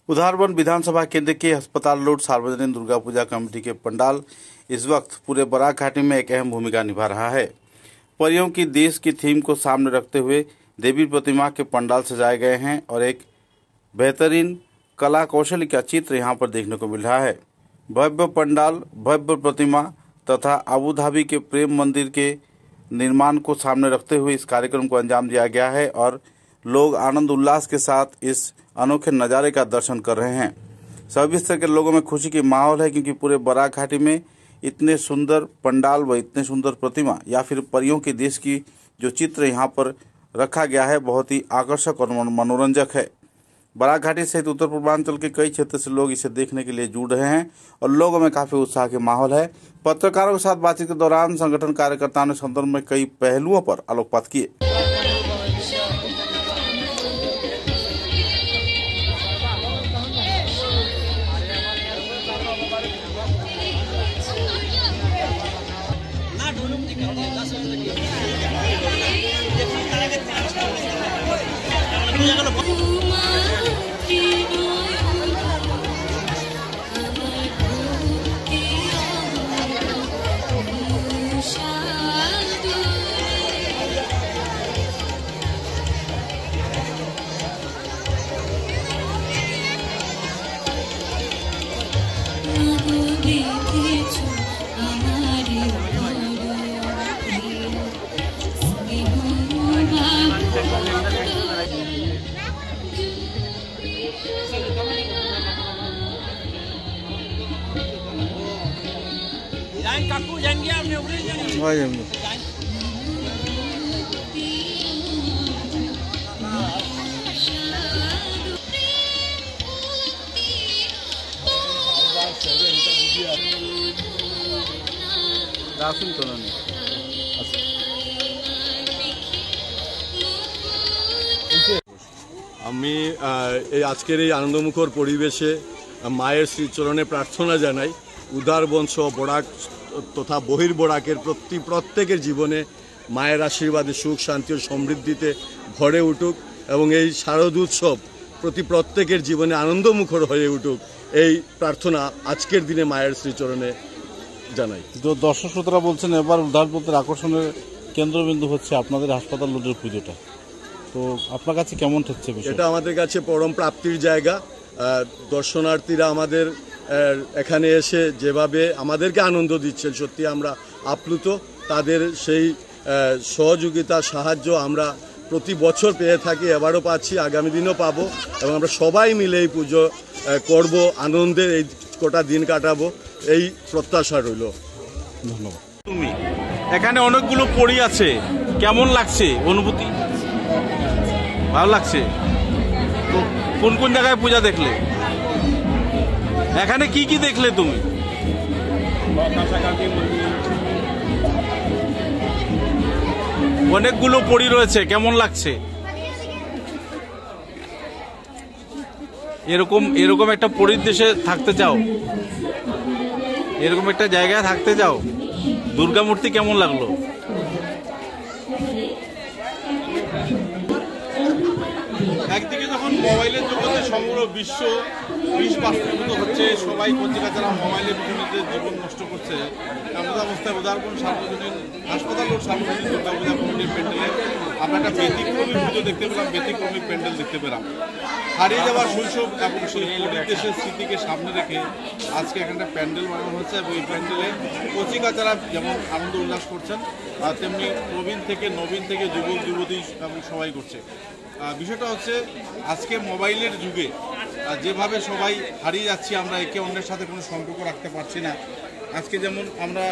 उधारवन विधानसभा केंद्र के अस्पताल रोड सार्वजनिक दुर्गा पूजा कमेटी के पंडाल इस वक्त पूरे बराक घाटी में एक अहम भूमिका निभा रहा है। परियों की देश की थीम को सामने रखते हुए देवी प्रतिमा के पंडाल सजाए गए हैं और एक बेहतरीन कला कौशल का चित्र यहां पर देखने को मिल रहा है। भव्य पंडाल, भव्य प्रतिमा तथा अबू धाबी के प्रेम मंदिर के निर्माण को सामने रखते हुए इस कार्यक्रम को अंजाम दिया गया है और लोग आनंद उल्लास के साथ इस अनोखे नज़ारे का दर्शन कर रहे हैं। सभी स्तर के लोगों में खुशी की माहौल है क्योंकि पूरे बराक घाटी में इतने सुंदर पंडाल व इतने सुंदर प्रतिमा या फिर परियों के देश की जो चित्र यहाँ पर रखा गया है बहुत ही आकर्षक और मनोरंजक है। बराक घाटी सहित उत्तर पूर्वांचल के कई क्षेत्र से लोग इसे देखने के लिए जुड़ रहे हैं और लोगों में काफी उत्साह के माहौल है। पत्रकारों के साथ बातचीत के दौरान संगठन कार्यकर्ताओं ने संदर्भ में कई पहलुओं पर आलोकपात किए। আমি এই আজকের এই আনন্দমুখর পরিবেশে মায়ের শ্রীচরণে প্রার্থনা জানাই উদার বংশ বরাক তথা বহির্বরাকের প্রত্যেকের জীবনে মায়ের আশীর্বাদে সুখ শান্তি ও সমৃদ্ধিতে ভরে উঠুক এবং এই শারদ উৎসব প্রত্যেকের জীবনে আনন্দমুখর হয়ে উঠুক এই প্রার্থনা আজকের দিনে মায়ের শ্রীচরণে জানাই। দর্শক শ্রোতারা বলছেন এবার উদারপন্থের আকর্ষণের কেন্দ্রবিন্দু হচ্ছে আপনাদের হাসপাতাল রোডের পুজোটা, তো আপনার কাছে কেমন ঠেকছে? এটা আমাদের কাছে পরম প্রাপ্তির জায়গা। দর্শনার্থীরা আমাদের এখানে এসে যেভাবে আমাদেরকে আনন্দ দিচ্ছেন সত্যি আমরা আপ্লুত। তাদের সেই সহযোগিতা সাহায্য আমরা প্রতি বছর পেয়ে থাকি, এবারও পাচ্ছি, আগামী দিনও পাবো এবং আমরা সবাই মিলে এই পুজো করব, আনন্দের এই কটা দিন কাটাবো এই প্রত্যাশা রইল। ধন্যবাদ। তুমি এখানে অনেকগুলো পরী আছে, কেমন লাগছে অনুভূতি? ভালো লাগছে। তো কোন কোন জায়গায় পূজা দেখলে? এখানে কি কি দেখলে তুমি? অনেকগুলো পরী রয়েছে, কেমন লাগছে? এরকম একটা পরীর দেশে থাকতে চাও? এরকম একটা জায়গায় থাকতে চাও? দুর্গা মূর্তি কেমন লাগলো? একদিকে যখন মোবাইলের জগতে সমগ্র বিশ্ব বাস্তবিত হচ্ছে, সবাই পত্রিকাচারা মোবাইলের পিছনে জীবন নষ্ট করছে, এমন অবস্থায় উদারবন সার্বজনীন হাসপাতাল ও সার্বজনীন দুর্গা পূজা কমিটির প্যান্ডেলে আমরা একটা ব্যতিক্রমী পুজো দেখতে পেলাম, ব্যতিক্রমী প্যান্ডেল দেখতে পেলাম। হারিয়ে যাওয়ার শৈশব এবং সেই পরীর দেশের স্মৃতিকে সামনে রেখে আজকে এখানটা প্যান্ডেল বানানো হচ্ছে এবং এই প্যান্ডেলে পত্রিকাচারা যেমন আনন্দ উল্লাস করছেন তেমনি প্রবীণ থেকে নবীন থেকে যুবক যুবতী এবং সবাই করছে। বিষয়টা হচ্ছে আজকে মোবাইলের যুগে যেভাবে সবাই হারিয়ে যাচ্ছি, আমরা একে অন্যের সাথে কোনো সম্পর্ক রাখতে পারছি না। আজকে যেমন আমরা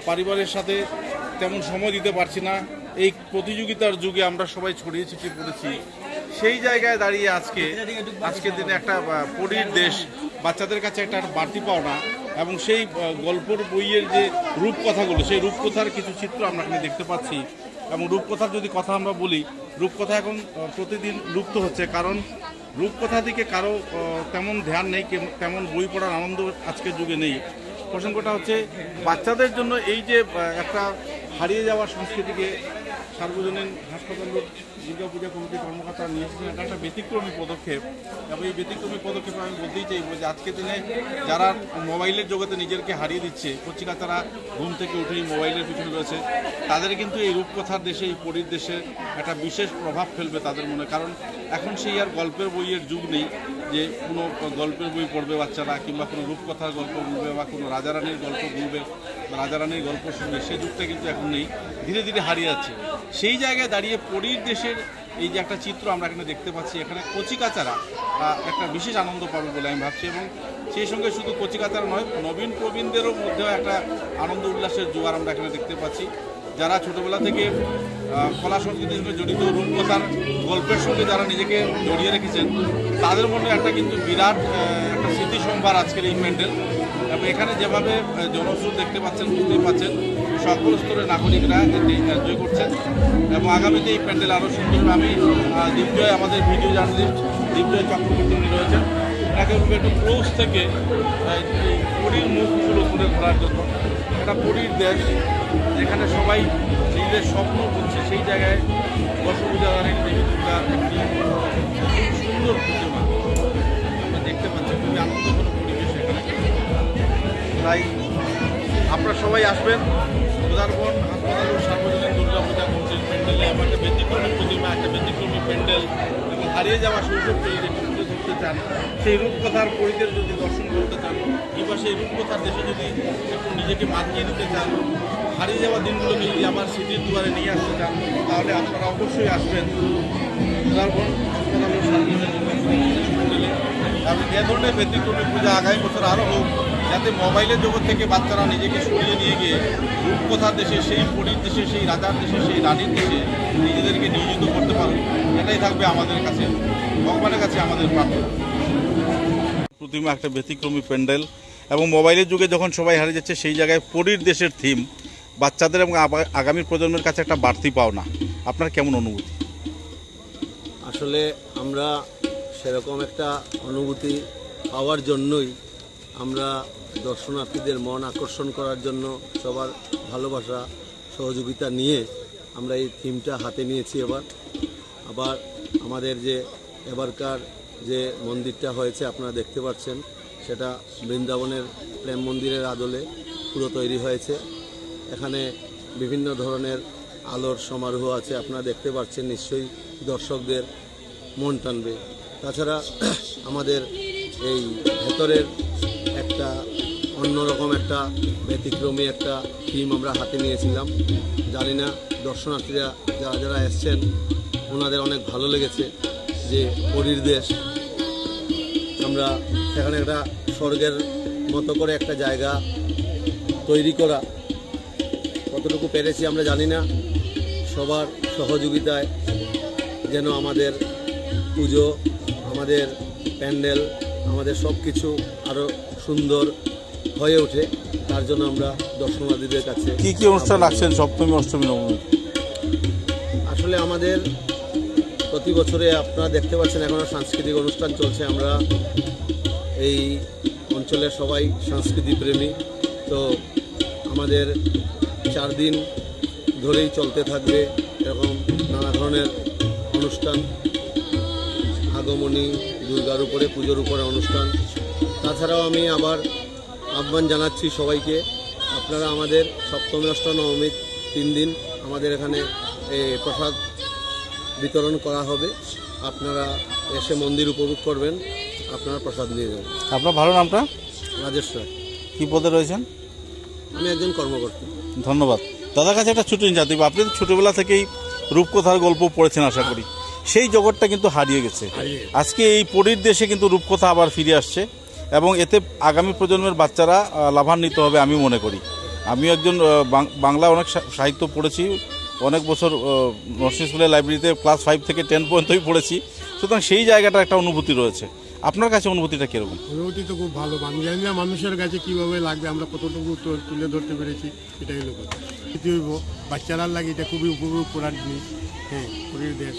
পরিবারের সাথে তেমন সময় দিতে পারছি না, এই প্রতিযোগিতার যুগে আমরা সবাই ছড়িয়ে ছিটিয়ে পড়েছি। সেই জায়গায় দাঁড়িয়ে আজকের দিনে একটা পরীর দেশ বাচ্চাদের কাছে একটা বাড়তি পাওনা এবং সেই গল্পর বইয়ের যে রূপকথাগুলো, সেই রূপকথার কিছু চিত্র আমরা এখানে দেখতে পাচ্ছি। এবং রূপকথার যদি কথা আমরা বলি, রূপকথা এখন প্রতিদিন লুপ্ত হচ্ছে, কারণ রূপকথা দিকে কারো তেমন ধ্যান নেই, তেমন বই পড়ার আনন্দ আজকের যুগে নেই। প্রসঙ্গটা হচ্ছে বাচ্চাদের জন্য এই যে একটা হারিয়ে যাওয়ার সংস্কৃতিকে সার্বজনীন হাসপাতাল দুর্গাপূজা কমিটির কর্মকর্তা নিয়ে এসেছেন, এটা একটা ব্যতিক্রমী পদক্ষেপ। এবং এই ব্যতিক্রমী পদক্ষেপে আমি বলতেই চাইবো যে আজকে দিনে যারা মোবাইলের জগতে নিজেকে হারিয়ে দিচ্ছে, কচিকাচারা ঘুম থেকে উঠেই মোবাইলের পিছনে রয়েছে, তাদের কিন্তু এই রূপকথার দেশে, এই পরীর দেশে একটা বিশেষ প্রভাব ফেলবে তাদের মনে। কারণ এখন সেই আর গল্পের বইয়ের যুগ নেই যে কোনো গল্পের বই পড়বে বাচ্চারা, কিংবা কোনো রূপকথার গল্প বলবে, বা কোনো রাজারানীর গল্প বলবে, রাজারানীর গল্প শুনবে, সেই যুগটা কিন্তু এখন নেই, ধীরে ধীরে হারিয়ে যাচ্ছে। সেই জায়গায় দাঁড়িয়ে পরীর দেশের এই যে একটা চিত্র আমরা এখানে দেখতে পাচ্ছি, এখানে কচিকাচারা একটা বিশেষ আনন্দ পাবে বলে আমি ভাবছি। এবং সেই সঙ্গে শুধু কচিকাচারা নয়, নবীন প্রবীণদেরও মধ্যেও একটা আনন্দ উল্লাসের জোয়ার আমরা এখানে দেখতে পাচ্ছি। যারা ছোটোবেলা থেকে কলা সংস্কৃতির সঙ্গে জড়িত, রূপকথার গল্পের সঙ্গে যারা নিজেকে জড়িয়ে রেখেছেন, তাদের মধ্যে একটা কিন্তু বিরাট একটা স্মৃতি সম্ভার আজকের এই প্যান্ডেল। এবং এখানে যেভাবে জনস্রোত দেখতে পাচ্ছেন, বুঝতেই পাচ্ছেন, সকল স্তরের নাগরিকরা এটি এনজয় করছেন। এবং আগামীতে এই প্যান্ডেল আরও সুন্দর। আমি দীপজয়, আমাদের ভিডিও জার্নালিস্ট দীপজয় চক্রবর্তী উনি রয়েছেন, ওনাকে একটু ক্লোজ থেকে এই পরীর মুখগুলো তুলে ধরার জন্য। একটা পরীর দেশ যেখানে সবাই নিজেদের স্বপ্ন বুঝছে, সেই জায়গায় দশভুজাধারী দেবী দুর্গার একটি খুব সুন্দর প্রতিমা আমরা দেখতে পাচ্ছি। খুবই আনন্দঘন পরিবেশ এখানে। তাই আপনারা সবাই আসবেন উদারবন হাসপাতাল সার্বজনীন দুর্গাপূজা কমিটির প্যান্ডেলে। আমার একটা ব্যতিক্রমী প্রতিমা, একটা ব্যতিক্রমী প্যান্ডেল, এবং হারিয়ে যাওয়া শৈশবকে যদি তুলে ধরতে চান, সেই রূপকথার পরিদের যদি দর্শন করতে চান, কিংবা সেই রূপকথার দেশে যদি একটু নিজেকে মাতিয়ে নিতে চান, হারিয়ে যাওয়া দিনগুলোকে যদি আবার স্মৃতির দুয়ারে নিয়ে আসতে চান, তাহলে আপনারা অবশ্যই আসবেন উদারবন হাসপাতালের সার্বজনীন দুর্গাপূজা প্যান্ডেলে। এবং এ ধরনের ব্যতিক্রমী পূজা আগামী বছর আরও হোক, যাতে মোবাইলের জগৎ থেকে বাচ্চারা নিজেকে সরিয়ে নিয়ে গিয়ে রূপকথার দেশে, সেই পরীর দেশে, সেই রাজার দেশে, সেই রানীর দেশে নিজেদেরকে নিয়োজিত করতে পারবে। এটাই থাকবে আমাদের কাছে, ভগবানের কাছে আমাদের প্রার্থনা। প্রতিমা একটা ব্যতিক্রমী প্যান্ডেল, এবং মোবাইলের যুগে যখন সবাই হারিয়ে যাচ্ছে, সেই জায়গায় পরীর দেশের থিম বাচ্চাদের এবং আগামী প্রজন্মের কাছে একটা বাড়তি পাওনা। আপনার কেমন অনুভূতি? আসলে আমরা সেরকম একটা অনুভূতি পাওয়ার জন্যই আমরা দর্শনার্থীদের মন আকর্ষণ করার জন্য সবার ভালোবাসা সহযোগিতা নিয়ে আমরা এই থিমটা হাতে নিয়েছি। আবার আমাদের যে এবারকার যে মন্দিরটা হয়েছে আপনারা দেখতে পাচ্ছেন, সেটা বৃন্দাবনের প্রেম মন্দিরের আদলে পুরো তৈরি হয়েছে। এখানে বিভিন্ন ধরনের আলোর সমারোহ আছে, আপনারা দেখতে পাচ্ছেন, নিশ্চয়ই দর্শকদের মন টানবে। তাছাড়া আমাদের এই ভেতরের একটা অন্যরকম একটা ব্যতিক্রমী একটা থিম আমরা হাতে নিয়েছিলাম। জানি না দর্শনার্থীরা যারা যারা এসছেন ওনাদের অনেক ভালো লেগেছে যে পরীর দেশ, আমরা সেখানে একটা স্বর্গের মতো করে একটা জায়গা তৈরি করা। কতটুকু পেরেছি আমরা জানি না, সবার সহযোগিতায় যেন আমাদের পুজো, আমাদের প্যান্ডেল, আমাদের সব কিছু আরও সুন্দর হয়ে ওঠে, তার জন্য আমরা দর্শনার্থীদের কাছে। কি কি অনুষ্ঠান রাখছেন সপ্তমী, অষ্টমী, নবমী? আসলে আমাদের প্রতি বছরে আপনারা দেখতে পাচ্ছেন এখনও সাংস্কৃতিক অনুষ্ঠান চলছে। আমরা এই অঞ্চলের সবাই সংস্কৃতি প্রেমী, তো আমাদের 4 দিন ধরেই চলতে থাকবে এরকম নানা ধরনের অনুষ্ঠান, আগমনী, দুর্গার উপরে, পুজোর উপরে অনুষ্ঠান। তাছাড়াও আমি আবার আহ্বান জানাচ্ছি সবাইকে, আপনারা আমাদের সপ্তমী, অষ্টমী, নবমী 3 দিন আমাদের এখানে প্রসাদ বিতরণ করা হবে। আপনারা এসে মন্দির উপভোগ করবেন, আপনারা প্রসাদ নিয়ে যাবেন। আপনার ভালো নামটা? রাজেশ রায়। কী পদে রয়েছেন? আমি একজন কর্মকর্তা। ধন্যবাদ। দাদার কাছে একটা ছোটো জাতি, আপনি তো ছোটোবেলা থেকেই রূপকথার গল্প পড়েছেন আশা করি, সেই জগৎটা কিন্তু হারিয়ে গেছে। আজকে এই পরীর দেশে কিন্তু রূপকথা আবার ফিরে আসছে, এবং এতে আগামী প্রজন্মের বাচ্চারা লাভান্বিত হবে আমি মনে করি। আমিও একজন বাংলা অনেক সাহিত্য পড়েছি, অনেক বছর নরসিংহ স্কুলের লাইব্রেরিতে ক্লাস 5 থেকে 10 পর্যন্তই পড়েছি, সুতরাং সেই জায়গাটা একটা অনুভূতি রয়েছে। আপনার কাছে অনুভূতিটা কীরকম? অনুভূতি তো খুব ভালো। আমি জানি না মানুষের কাছে কীভাবে লাগবে, আমরা কতটুকু তুলে ধরতে পেরেছি, এটাই হলো কথা। বাচ্চারা লাগে এটা খুবই উপভোগ করার জিনিস। হ্যাঁ, পরীর দেশ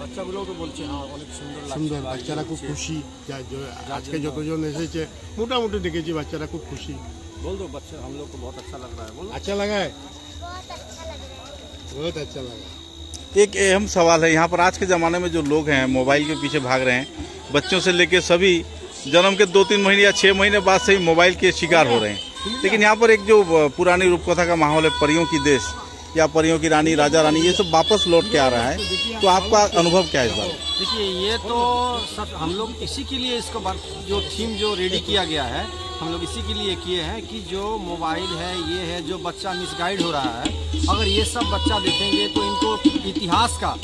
বাচ্চাগুলোও তো বলছে হ্যাঁ অনেক সুন্দর, বাচ্চারা খুব খুশি। আজকে যতজন এসেছে মোটামুটি দেখেছি বাচ্চারা খুব খুশি। বল দো বাচ্চা, हम लोग को बहुत अच्छा लग रहा है। अच्छा लगा है, बहुत अच्छा लगा। एक अहम सवाल है यहाँ पर, आज के ज़माने में जो लोग हैं मोबाइल के पीछे भाग रहे हैं, बच्चों से लेकर सभी जन्म के 2-3 महीने या 6 महीने बाद से ही मोबाइल के शिकार हो रहे हैं। लेकिन यहाँ पर एक जो पुरानी रूपकथा का माहौल है, परियों की देश या परियों की रानी, राजा रानी, ये सब वापस लौट के आ रहा है, तो आपका अनुभव क्या है इस बार? देखिए, ये तो सब हम लोग इसी के लिए इसको जो थीम जो रेडी किया गया है, हम लोग इसी के लिए किए हैं कि जो मोबाइल है, ये है, जो बच्चा मिसगाइड हो रहा है, अगर ये सब बच्चा देखेंगे तो इनको इतिहास का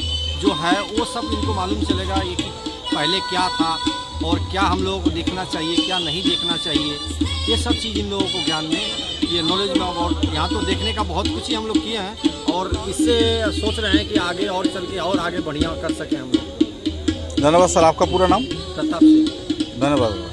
जो है वो सब इनको मालूम चलेगा, ये कि पहले क्या था और क्या हम लोगों को देखना चाहिए, क्या नहीं देखना चाहिए, ये सब चीज़ इन लोगों को ज्ञान में, ये नॉलेज में। और यहाँ तो देखने का बहुत कुछ ही हम लोग किए हैं और इससे सोच रहे हैं कि आगे और चल के और आगे बढ़िया कर सकें हम लोग। धन्यवाद सर। आपका पूरा नाम? प्रताप सिंह। धन्यवाद।